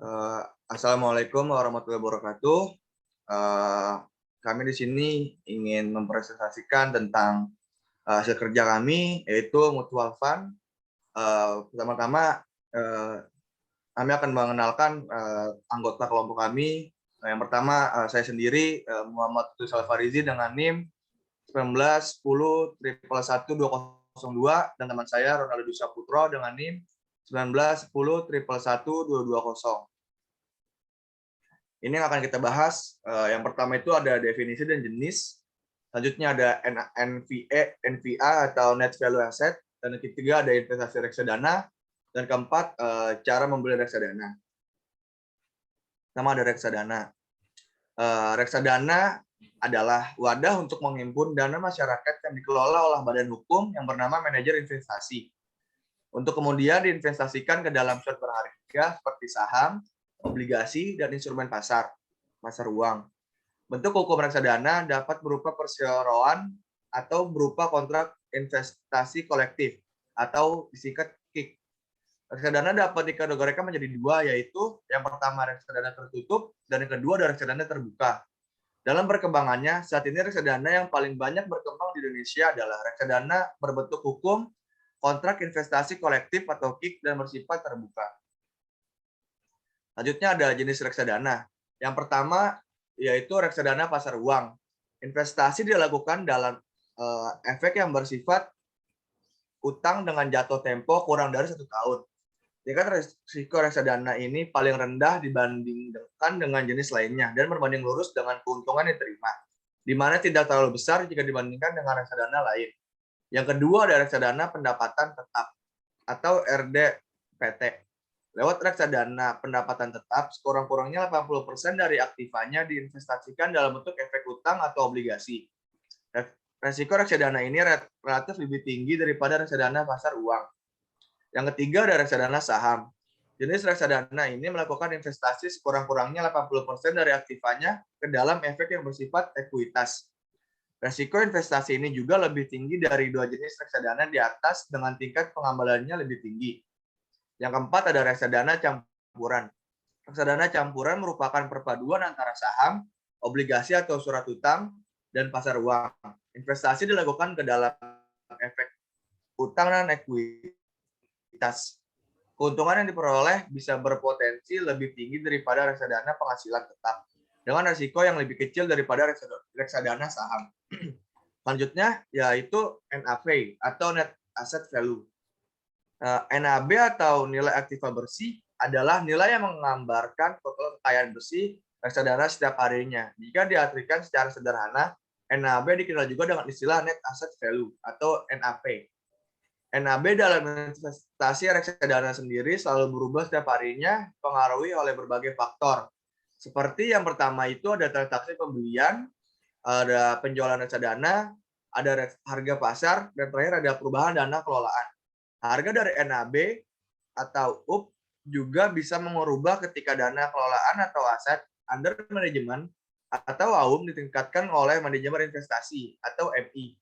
Eh, Assalamualaikum warahmatullahi wabarakatuh. Eh, Kami di sini ingin mempresentasikan tentang hasil kerja kami, yaitu Mutual Fund. Pertama-tama, kami akan mengenalkan anggota kelompok kami. Yang pertama, saya sendiri, Muhammad Tutul Farizi dengan NIM 19 10 111 202, dan teman saya Ronaldo Saputro dengan NIM 19 10 111 220. Ini yang akan kita bahas. Yang pertama itu ada definisi dan jenis. Selanjutnya ada NVA atau Net Value Asset. Dan yang ketiga ada investasi reksadana. Dan keempat, cara membeli reksadana. Nama ada reksadana. Reksadana adalah wadah untuk menghimpun dana masyarakat yang dikelola oleh badan hukum yang bernama manajer investasi. Untuk kemudian diinvestasikan ke dalam suatu berharga seperti saham, obligasi, dan instrumen pasar uang. Bentuk hukum reksadana dapat berupa perseroan atau berupa kontrak investasi kolektif atau disingkat KIK. Reksadana dapat dikategorikan menjadi dua, yaitu yang pertama reksadana tertutup dan yang kedua adalah reksadana terbuka. Dalam perkembangannya, saat ini reksadana yang paling banyak berkembang di Indonesia adalah reksadana berbentuk hukum, kontrak investasi kolektif atau KIK, dan bersifat terbuka. Selanjutnya ada jenis reksadana. Yang pertama yaitu reksadana pasar uang. Investasi dilakukan dalam efek yang bersifat utang dengan jatuh tempo kurang dari 1 tahun. Tingkat risiko reksadana ini paling rendah dibandingkan dengan jenis lainnya dan berbanding lurus dengan keuntungan yang diterima, di mana tidak terlalu besar jika dibandingkan dengan reksadana lain. Yang kedua ada reksadana pendapatan tetap atau RDPT. Lewat reksadana pendapatan tetap, sekurang-kurangnya 80% dari aktivanya diinvestasikan dalam bentuk efek utang atau obligasi. Resiko reksadana ini relatif lebih tinggi daripada reksadana pasar uang. Yang ketiga ada reksadana saham. Jenis reksadana ini melakukan investasi sekurang-kurangnya 80% dari aktivanya ke dalam efek yang bersifat ekuitas. Resiko investasi ini juga lebih tinggi dari dua jenis reksadana di atas dengan tingkat pengambilannya lebih tinggi. Yang keempat ada reksadana campuran. Reksadana campuran merupakan perpaduan antara saham, obligasi atau surat utang, dan pasar uang. Investasi dilakukan ke dalam efek utang dan ekuitas. Keuntungan yang diperoleh bisa berpotensi lebih tinggi daripada reksadana penghasilan tetap, dengan risiko yang lebih kecil daripada reksadana saham. Selanjutnya yaitu NAV atau Net Asset Value. NAB atau nilai aktiva bersih adalah nilai yang menggambarkan total kekayaan bersih reksadana setiap harinya. Jika diartikan secara sederhana, NAB dikenal juga dengan istilah Net Asset Value atau NAV. NAB dalam investasi reksadana sendiri selalu berubah setiap harinya, dipengaruhi oleh berbagai faktor. Seperti yang pertama itu ada transaksi pembelian, ada penjualan reksadana, ada harga pasar, dan terakhir ada perubahan dana kelolaan. Harga dari NAB atau UP juga bisa mengubah ketika dana kelolaan atau aset under management atau AUM ditingkatkan oleh manajemen investasi atau MI.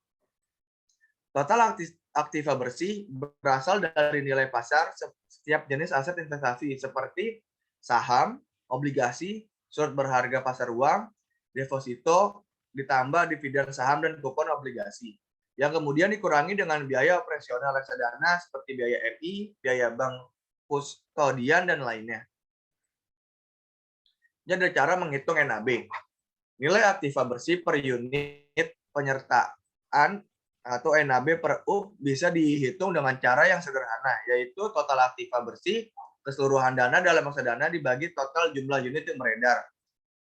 Total aktiva bersih berasal dari nilai pasar setiap jenis aset investasi seperti saham, obligasi, surat berharga pasar uang, deposito, ditambah dividen saham dan kupon obligasi, yang kemudian dikurangi dengan biaya operasional reksadana seperti biaya MI, biaya bank kustodian, dan lainnya. Jadi ada cara menghitung NAB. Nilai aktiva bersih per unit penyertaan atau NAB per UP bisa dihitung dengan cara yang sederhana, yaitu total aktiva bersih keseluruhan dana dalam reksadana dibagi total jumlah unit yang beredar,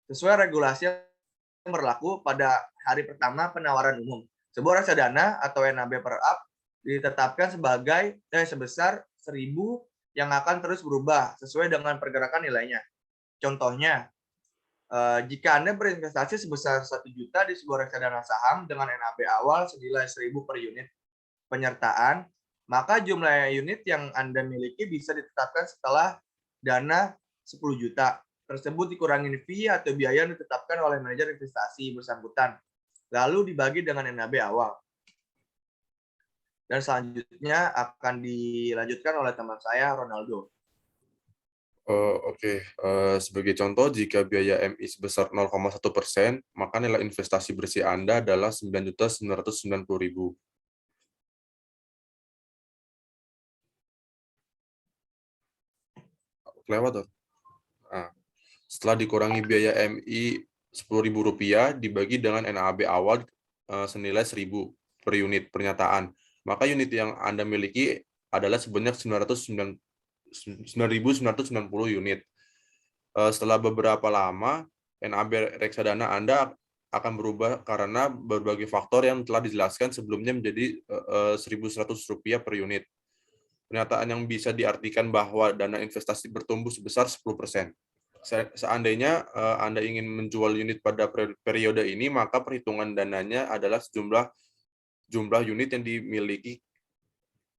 sesuai regulasi yang berlaku pada hari pertama penawaran umum. Sebuah reksadana atau NAB per UP ditetapkan sebesar 1.000 yang akan terus berubah sesuai dengan pergerakan nilainya. Contohnya, jika Anda berinvestasi sebesar 1 juta di sebuah reksadana saham dengan NAB awal senilai 1.000 per unit penyertaan, maka jumlah unit yang Anda miliki bisa ditetapkan setelah dana 10 juta tersebut dikurangi fee atau biaya yang ditetapkan oleh manajer investasi bersangkutan, lalu dibagi dengan NAB awal. Dan selanjutnya akan dilanjutkan oleh teman saya, Ronaldo. Oke. Sebagai contoh, jika biaya MI sebesar 0,1%, maka nilai investasi bersih Anda adalah 9.990.000. Lewat tuh. Nah, setelah dikurangi biaya MI Rp10.000 dibagi dengan NAB awal senilai 1.000 per unit pernyataan, maka unit yang Anda miliki adalah sebanyak 9.990 unit. Setelah beberapa lama, NAB reksadana Anda akan berubah karena berbagai faktor yang telah dijelaskan sebelumnya menjadi Rp1.100 per unit. Pernyataan yang bisa diartikan bahwa dana investasi bertumbuh sebesar 10%. Seandainya Anda ingin menjual unit pada periode ini, maka perhitungan dananya adalah jumlah unit yang dimiliki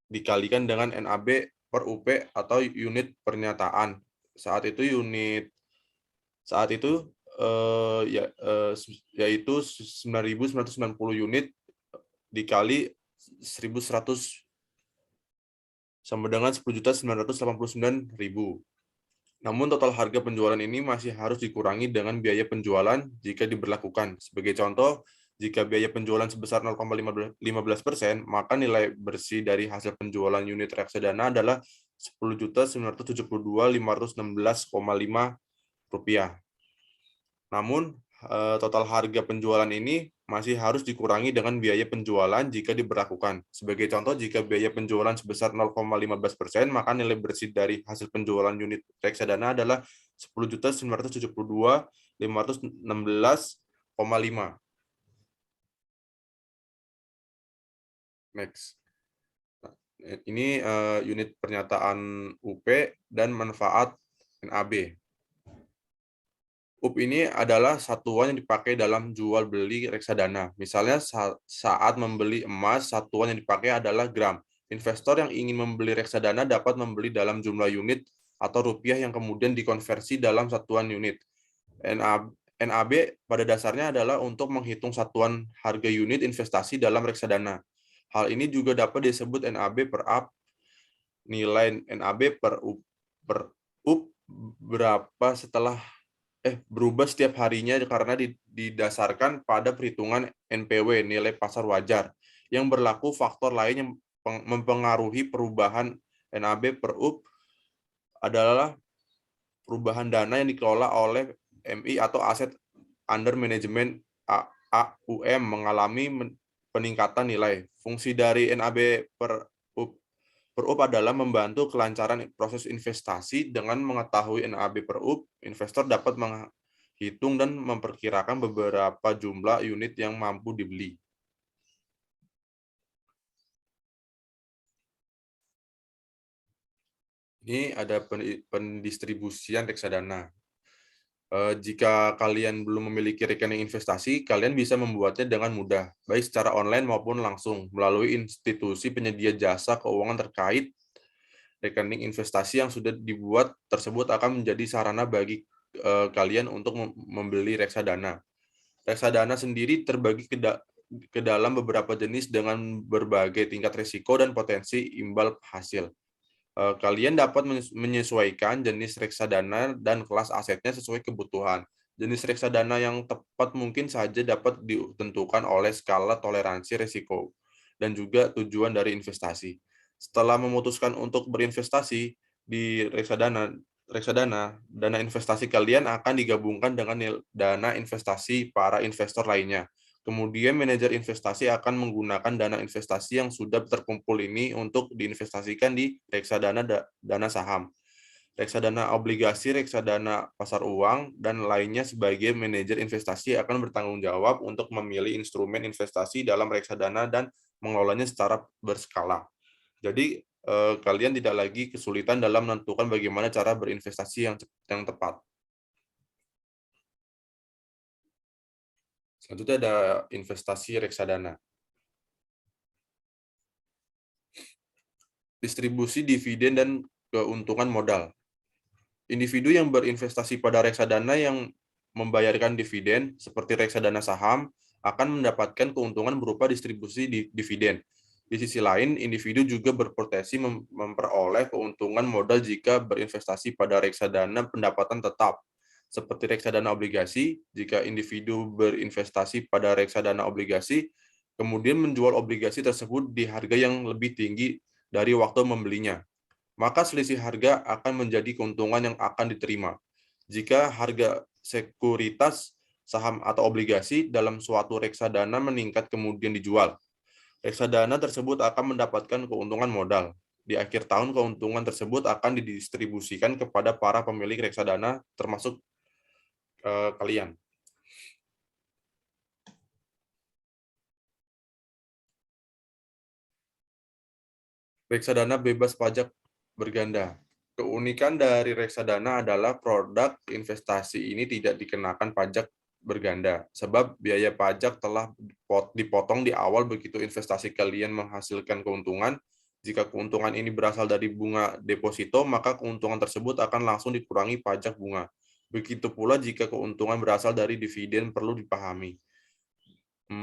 dikalikan dengan NAB per UP atau unit pernyataan. Saat itu yaitu 9.990 unit dikali 1.100 sama dengan 10.989.000. Namun total harga penjualan ini masih harus dikurangi dengan biaya penjualan jika diberlakukan. Sebagai contoh, jika biaya penjualan sebesar 0,15%, maka nilai bersih dari hasil penjualan unit reksadana adalah Rp10.972.516,5. Namun, total harga penjualan ini masih harus dikurangi dengan biaya penjualan jika diberlakukan. Sebagai contoh, jika biaya penjualan sebesar 0,15%, maka nilai bersih dari hasil penjualan unit reksadana adalah Rp10.972.516,5. Next. Nah, ini unit pernyataan UP dan manfaat NAB. UP ini adalah satuan yang dipakai dalam jual beli reksadana. Misalnya saat membeli emas, satuan yang dipakai adalah gram. Investor yang ingin membeli reksadana dapat membeli dalam jumlah unit atau rupiah yang kemudian dikonversi dalam satuan unit. NAB pada dasarnya adalah untuk menghitung satuan harga unit investasi dalam reksadana. Hal ini juga dapat disebut NAB per UP. Nilai NAB per UP berubah setiap harinya karena didasarkan pada perhitungan NPW, nilai pasar wajar, yang berlaku faktor lain yang mempengaruhi perubahan NAB per UP adalah perubahan dana yang dikelola oleh MI atau aset under management AUM mengalami peningkatan nilai. Fungsi dari NAB per UP adalah membantu kelancaran proses investasi. Dengan mengetahui NAB per UP, investor dapat menghitung dan memperkirakan beberapa jumlah unit yang mampu dibeli. Ini ada pendistribusian reksadana. Jika kalian belum memiliki rekening investasi, kalian bisa membuatnya dengan mudah, baik secara online maupun langsung, melalui institusi penyedia jasa keuangan terkait. Rekening investasi yang sudah dibuat tersebut akan menjadi sarana bagi kalian untuk membeli reksadana. Reksadana sendiri terbagi ke dalam beberapa jenis dengan berbagai tingkat risiko dan potensi imbal hasil. Kalian dapat menyesuaikan jenis reksadana dan kelas asetnya sesuai kebutuhan. Jenis reksadana yang tepat mungkin saja dapat ditentukan oleh skala toleransi risiko dan juga tujuan dari investasi. Setelah memutuskan untuk berinvestasi di reksadana, dana investasi kalian akan digabungkan dengan dana investasi para investor lainnya. Kemudian manajer investasi akan menggunakan dana investasi yang sudah terkumpul ini untuk diinvestasikan di reksadana dana saham, reksadana obligasi, reksadana pasar uang, dan lainnya. Sebagai manajer investasi akan bertanggung jawab untuk memilih instrumen investasi dalam reksadana dan mengelolanya secara berskala. Jadi kalian tidak lagi kesulitan dalam menentukan bagaimana cara berinvestasi yang tepat. Selanjutnya ada investasi reksadana. Distribusi dividen dan keuntungan modal. Individu yang berinvestasi pada reksadana yang membayarkan dividen, seperti reksadana saham, akan mendapatkan keuntungan berupa distribusi dividen. Di sisi lain, individu juga berpotensi memperoleh keuntungan modal jika berinvestasi pada reksadana pendapatan tetap, seperti reksadana obligasi. Jika individu berinvestasi pada reksadana obligasi, kemudian menjual obligasi tersebut di harga yang lebih tinggi dari waktu membelinya, maka selisih harga akan menjadi keuntungan yang akan diterima. Jika harga sekuritas, saham atau obligasi dalam suatu reksadana meningkat kemudian dijual, reksadana tersebut akan mendapatkan keuntungan modal. Di akhir tahun, keuntungan tersebut akan didistribusikan kepada para pemilik reksadana, termasuk kalian. Reksadana bebas pajak berganda. Keunikan dari reksadana adalah produk investasi ini tidak dikenakan pajak berganda, sebab biaya pajak telah dipotong di awal begitu investasi kalian menghasilkan keuntungan. Jika keuntungan ini berasal dari bunga deposito, maka keuntungan tersebut akan langsung dikurangi pajak bunga. Begitu pula jika keuntungan berasal dari dividen. Perlu dipahami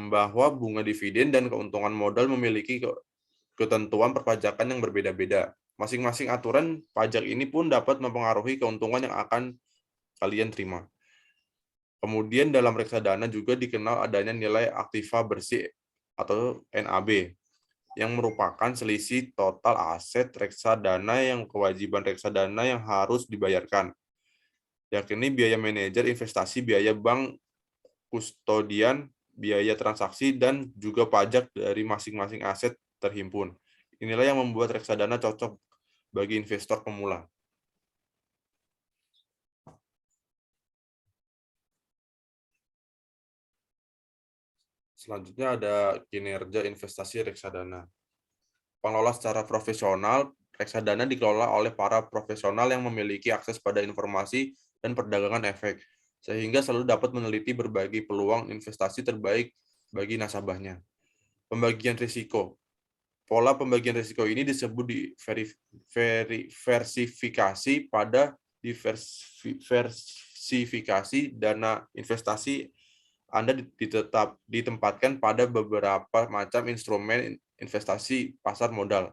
bahwa bunga dividen dan keuntungan modal memiliki ketentuan perpajakan yang berbeda-beda. Masing-masing aturan pajak ini pun dapat mempengaruhi keuntungan yang akan kalian terima. Kemudian dalam reksadana juga dikenal adanya nilai aktiva bersih atau NAB, yang merupakan selisih total aset reksadana yang kewajiban reksadana yang harus dibayarkan, yakni biaya manajer investasi, biaya bank kustodian, biaya transaksi, dan juga pajak dari masing-masing aset terhimpun. Inilah yang membuat reksadana cocok bagi investor pemula. Selanjutnya ada kinerja investasi reksadana. Pengelola secara profesional, reksadana dikelola oleh para profesional yang memiliki akses pada informasi dan perdagangan efek, sehingga selalu dapat meneliti berbagai peluang investasi terbaik bagi nasabahnya. Pembagian risiko. Pola pembagian risiko ini disebut diversifikasi pada diversifikasi dana investasi. Anda ditempatkan pada beberapa macam instrumen investasi pasar modal.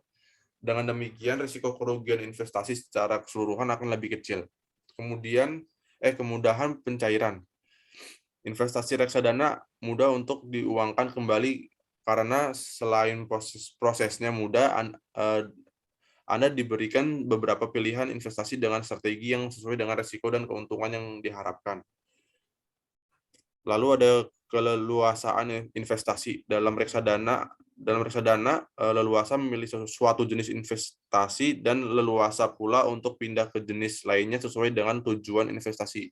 Dengan demikian, risiko kerugian investasi secara keseluruhan akan lebih kecil. Kemudahan pencairan. Investasi reksadana mudah untuk diuangkan kembali karena selain prosesnya mudah, Anda diberikan beberapa pilihan investasi dengan strategi yang sesuai dengan risiko dan keuntungan yang diharapkan. Lalu ada keleluasaan investasi. Dalam reksadana, leluasa memilih suatu jenis investasi dan leluasa pula untuk pindah ke jenis lainnya sesuai dengan tujuan investasi.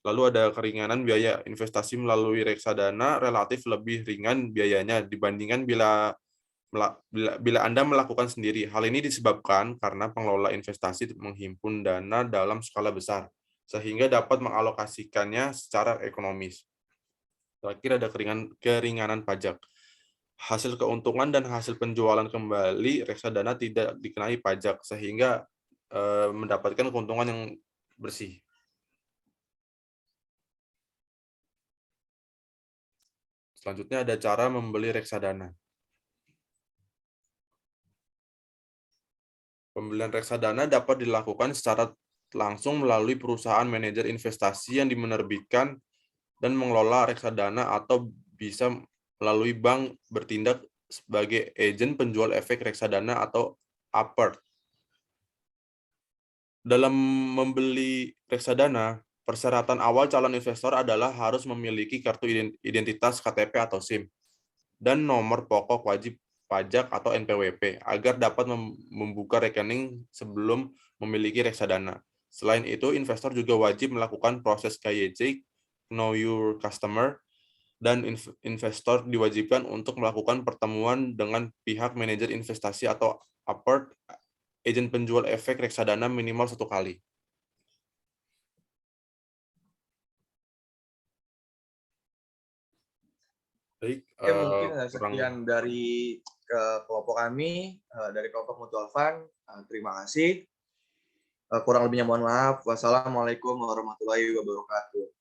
Lalu ada keringanan biaya. Investasi melalui reksadana relatif lebih ringan biayanya dibandingkan bila Anda melakukan sendiri. Hal ini disebabkan karena pengelola investasi menghimpun dana dalam skala besar, sehingga dapat mengalokasikannya secara ekonomis. Terakhir ada keringanan pajak. Hasil keuntungan dan hasil penjualan kembali reksadana tidak dikenai pajak, sehingga mendapatkan keuntungan yang bersih. Selanjutnya ada cara membeli reksadana. Pembelian reksadana dapat dilakukan secara langsung melalui perusahaan manajer investasi yang menerbitkan dan mengelola reksadana, atau bisa melalui bank bertindak sebagai agen penjual efek reksadana atau APERT. Dalam membeli reksadana, persyaratan awal calon investor adalah harus memiliki kartu identitas KTP atau SIM dan nomor pokok wajib pajak atau NPWP agar dapat membuka rekening sebelum memiliki reksadana. Selain itu, investor juga wajib melakukan proses KYC, Know Your Customer, dan investor diwajibkan untuk melakukan pertemuan dengan pihak manajer investasi atau APERT, agen penjual efek reksadana minimal 1 kali. Baik, Oke, mungkin kurang sekian dari kelompok kami, dari kelompok Mutual Fund. Terima kasih. Kurang lebihnya mohon maaf. Wassalamualaikum warahmatullahi wabarakatuh.